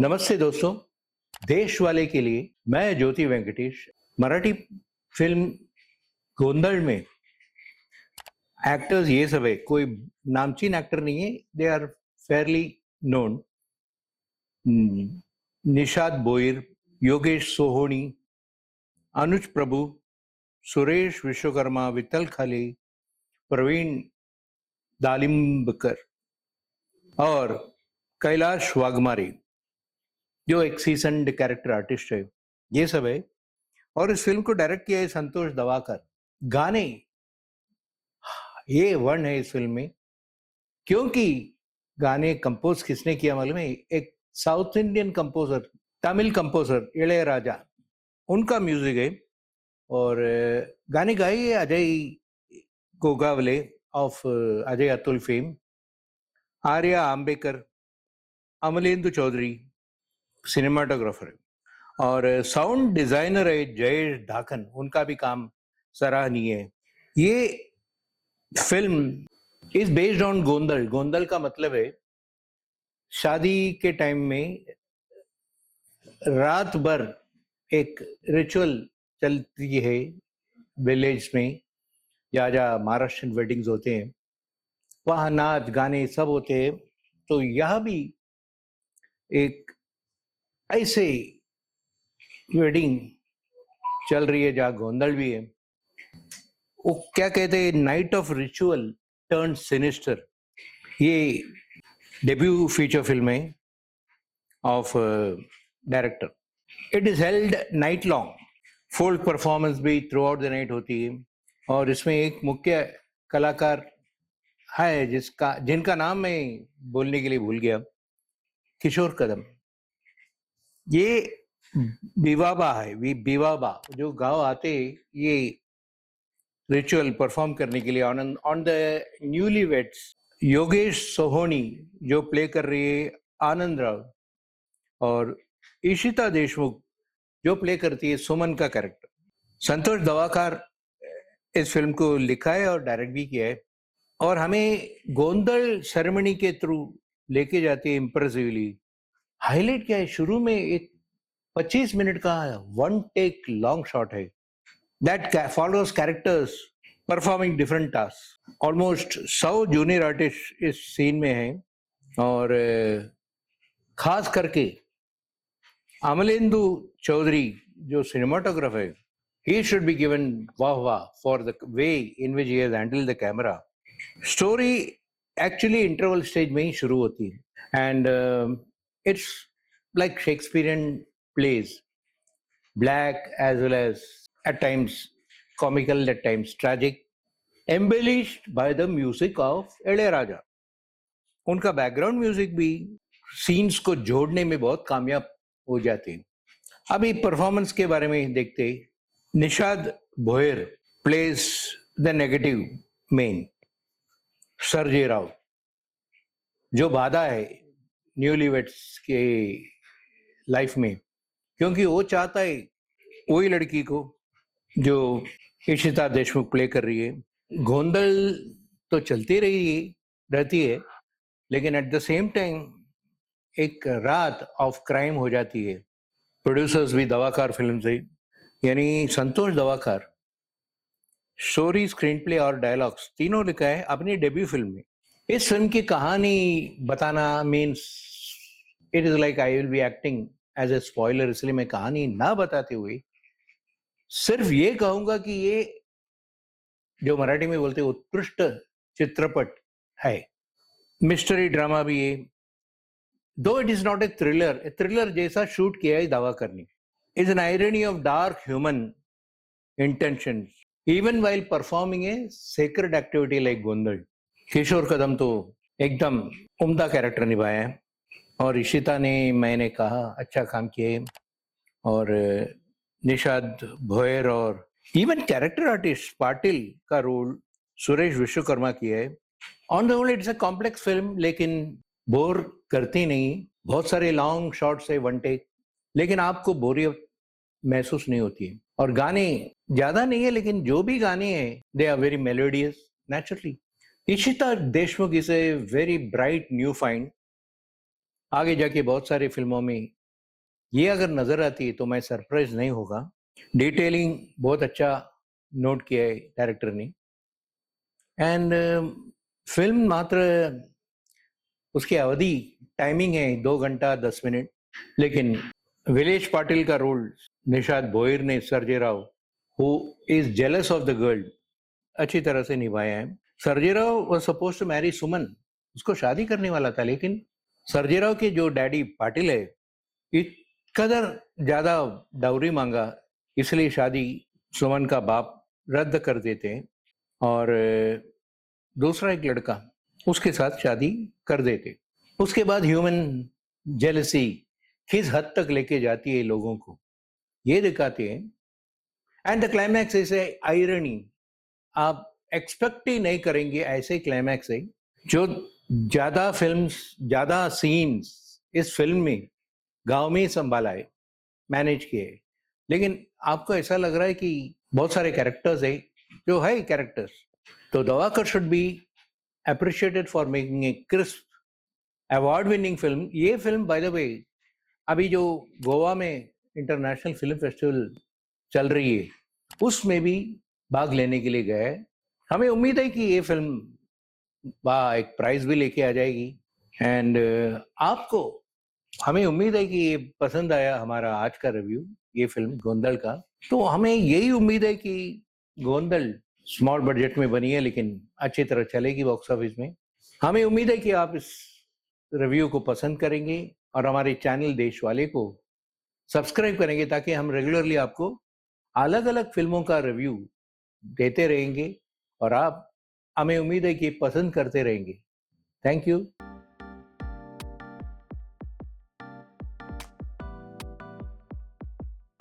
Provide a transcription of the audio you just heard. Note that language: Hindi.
नमस्ते दोस्तों। देश वाले के लिए मैं ज्योति वेंकटेश। मराठी फिल्म गोंधल में एक्टर्स ये सब है, कोई नामचीन एक्टर नहीं है। They are fairly known. Nishad Boir, Yogesh Sohoni, Anuj Prabhu, Suresh Vishwakarma, Vithal Khale, Pravin दालिम्बकर और कैलाश वाघमारे, जो एक सीजन्ड कैरेक्टर आर्टिस्ट है। ये सब है। और इस फिल्म को डायरेक्ट किया है संतोष दवाकर। गाने ये वन है इस फिल्म में, क्योंकि गाने कंपोज किसने किया मालूम है? एक South Indian composer, Tamil composer Ilaiyaraaja, उनका म्यूजिक है। और गाने गाए है Ajay Gogawale of Ajay Atul fame, Arya Ambekar, Amalendu Chaudhary cinematographer है, और साउंड डिजाइनर है जयेश ढाकन। उनका भी काम सराहनीय है। ये film is based on Gondal. Gondal का मतलब है शादी के टाइम में रात भर एक रिचुअल चलती है विलेज में, या जहाँ महाराष्ट्रियन वेडिंग्स होते हैं वहाँ नाच गाने सब होते हैं। तो यह भी एक ऐसे वेडिंग चल रही है जहाँ गोंदल भी है। वो क्या कहते हैं, night of ritual turn sinister. ये डेब्यू फीचर फिल्म है of director. It is held night long. Folk performance भी थ्रू आउट द नाइट होती है। और इसमें एक मुख्य कलाकार है जिनका नाम मैं बोलने के लिए भूल गया, किशोर कदम। ये बीवाबा है, बीवाबा जो गांव आते ये रिचुअल परफॉर्म करने के लिए on the newly weds. Yogesh Sohoni जो प्ले कर रही है आनंद राव, और इशिता देशमुख जो प्ले करती है सुमन का कैरेक्टर। संतोष दवाकर इस फिल्म को लिखा है और डायरेक्ट भी किया है, और हमें गोंदल सेरेमनी के थ्रू लेके जाती है इम्प्रेसिवली। हाईलाइट क्या है, शुरू में एक 25 मिनट का वन टेक लॉन्ग शॉट है that follows characters performing different tasks. Almost 100 junior artist इस सीन में हैं, और खास करके अमलेंदु चौधरी जो सिनेमाटोग्राफर है, he should be given वाह for the way in which he has handled the camera. Story actually interval stage में ही शुरू होती है, and it's like Shakespearean plays, black as well as at times comical, at times tragic, embellished by the music of इளைयराजा। उनका बैकग्राउंड म्यूजिक भी सीन्स को जोड़ने में बहुत कामयाब हो जाते हैं। अभी परफॉर्मेंस के बारे में देखते। Nishad Bhoyar plays the negative main Sergey Rao, जो बाधा है न्यूलीवेड्स के लाइफ में, क्योंकि वो चाहता है वही लड़की को जो इशिता देशमुख प्ले कर रही है। गोंदल तो चलती रहती है, लेकिन एट द सेम टाइम एक रात ऑफ क्राइम हो जाती है। प्रोड्यूसर्स भी दवाकार फिल्म से, यानी संतोष दवाकर स्टोरी, स्क्रीन प्ले और डायलॉग्स तीनों लिखा है अपनी डेब्यू फिल्म में। इस फिल्म की कहानी बताना means it is like I will be acting as a spoiler, इसलिए मैं कहानी ना बताते हुए सिर्फ ये कहूंगा कि ये जो मराठी में बोलते हैं उत्कृष्ट चित्रपट है। मिस्ट्री ड्रामा भी है, though it is not a thriller जैसा शूट किया है दावा करनी। Is an irony of dark human intention even while performing a sacred activity like Gondhal. Kishore Kadam तो एकदम उम्दा कैरेक्टर निभाया है, और इशिता ने, मैंने कहा, अच्छा काम किया है। और निषाद भोयर और इवन कैरेक्टर आर्टिस्ट पाटिल का रोल सुरेश विश्वकर्मा किया है। On the whole it's a complex film, लेकिन बोर करती नहीं। बहुत सारे लॉन्ग शॉट्स है, वन टेक, लेकिन आपको बोरियत महसूस नहीं होती है। और गाने ज्यादा नहीं है, लेकिन जो भी गाने हैं they are very melodious naturally. Ishita Deshmukh is a very bright new find, आगे जाके बहुत सारी फिल्मों में ये अगर नजर आती है तो मैं सरप्राइज नहीं होगा। डिटेलिंग बहुत अच्छा नोट किया है डायरेक्टर ने। एंड फिल्म मात्र उसकी अवधि टाइमिंग है 2 घंटा 10 मिनट, लेकिन विलेश पाटिल का रोल निषाद भोईर ने Sarje Rao who is jealous of the girl अच्छी तरह से निभाया है। Sarje Rao was suppose to marry Suman, उसको शादी करने वाला था, लेकिन सर्जे राव के जो डैडी पाटिल है इत कदर ज्यादा डाउरी मांगा, इसलिए शादी सुमन का बाप रद्द कर देते हैं और दूसरा एक लड़का उसके साथ शादी कर देते। उसके बाद ह्यूमन जेलसी किस हद तक लेके जाती है लोगों को ये दिखाते हैं। And the climax is a irony, आप एक्सपेक्ट ही नहीं करेंगे ऐसे क्लाइमैक्स है। जो ज्यादा सीन्स इस फिल्म में गांव में ही संभाला है, मैनेज किए है, लेकिन आपको ऐसा लग रहा है कि बहुत सारे कैरेक्टर्स है जो है कैरेक्टर्स। तो Dawakar should be appreciated for making a crisp award winning film. ये फिल्म बाय द वे अभी जो गोवा में इंटरनेशनल फिल्म फेस्टिवल चल रही है उसमें भी भाग लेने के लिए गया है। हमें उम्मीद है कि ये फिल्म एक प्राइज भी लेके आ जाएगी। एंड आपको हमें उम्मीद है कि ये पसंद आया हमारा आज का रिव्यू ये फिल्म गोंदल का। तो हमें यही उम्मीद है कि गोंदल स्मॉल बजट में बनी है लेकिन अच्छी तरह चलेगी बॉक्स ऑफिस में। हमें उम्मीद है कि आप इस रिव्यू को पसंद करेंगे और हमारे चैनल देश वाले को सब्सक्राइब करेंगे ताकि हम रेगुलरली आपको अलग अलग फिल्मों का रिव्यू देते रहेंगे और आप हमें उम्मीद है कि पसंद करते रहेंगे। Thank you.